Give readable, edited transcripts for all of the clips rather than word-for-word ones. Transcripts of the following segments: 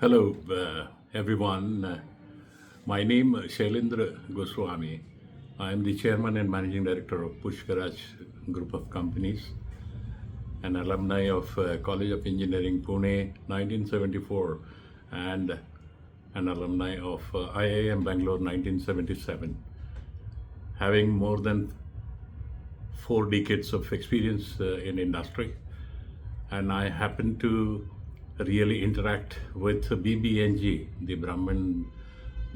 Hello, everyone. My name is Shailendra Goswami. I am the chairman and managing director of Pushkaraj Group of Companies, an alumni of College of Engineering Pune 1974, and an alumni of IIM Bangalore 1977. Having more than 4 decades of experience in industry, and I happen to really interact with BBNG, the Brahman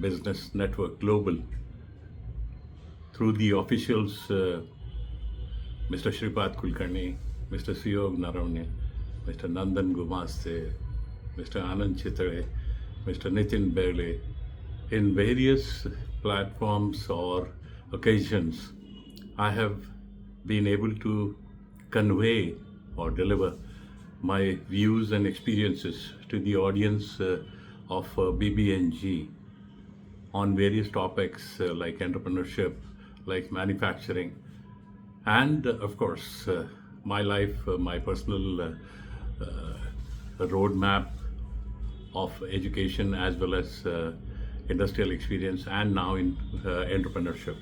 Business Network Global, through the officials, Mr. Shripad Kulkarni, Mr. Suyog Naravne, Mr. Nandan Gumaste, Mr. Anand Chitre, Mr. Nitin Berle, in various platforms or occasions. I have been able to convey or deliver my views and experiences to the audience of BBNG on various topics like entrepreneurship, like manufacturing, and of course, my life, my personal roadmap of education as well as industrial experience, and now in entrepreneurship.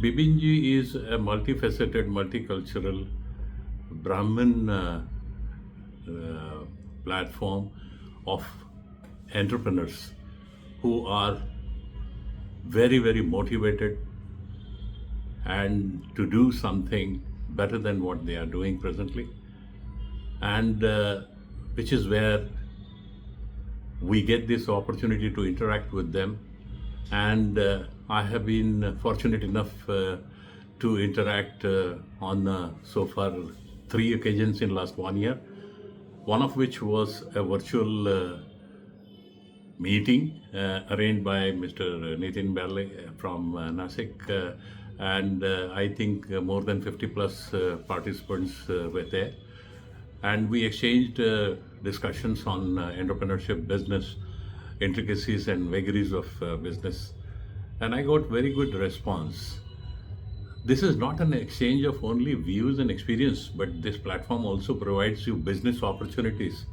BBNG is a multifaceted, multicultural Brahmin platform of entrepreneurs who are very, very motivated and to do something better than what they are doing presently, and which is where we get this opportunity to interact with them. And I have been fortunate enough to interact on so far 3 occasions in last 1 year, one of which was a virtual meeting arranged by Mr. Nitin Berle from Nasik, and I think more than 50 plus participants were there. And we exchanged discussions on entrepreneurship, business, intricacies and vagaries of business. And I got very good response. This is not an exchange of only views and experience, but this platform also provides you business opportunities.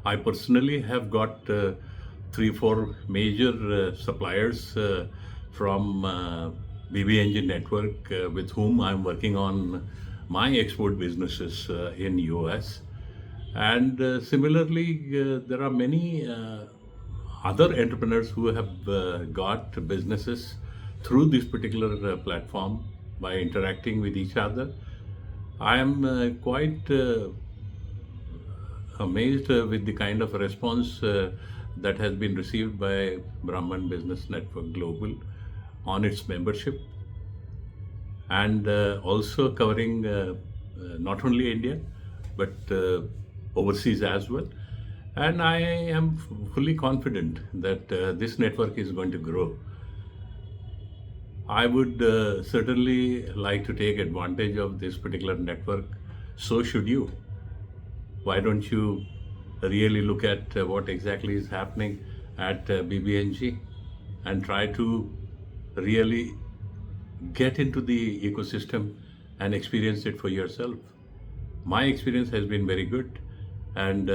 I personally have got 3, 4 major suppliers from BBNG network with whom I'm working on my export businesses in US. And similarly, there are many other entrepreneurs who have got businesses through this particular platform by interacting with each other. I am quite amazed with the kind of response that has been received by Brahman Business Network Global on its membership, and also covering not only India but overseas as well. And I am fully confident that this network is going to grow. I would certainly like to take advantage of this particular network. So should you. Why don't you really look at what exactly is happening at BBNG and try to really get into the ecosystem and experience it for yourself. My experience has been very good, and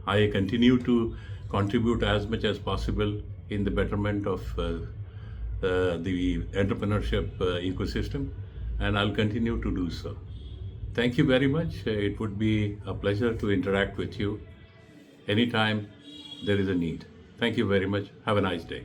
I continue to contribute as much as possible in the betterment of the entrepreneurship ecosystem, and I'll continue to do so. Thank you very much. It would be a pleasure to interact with you anytime there is a need. Thank you very much. Have a nice day.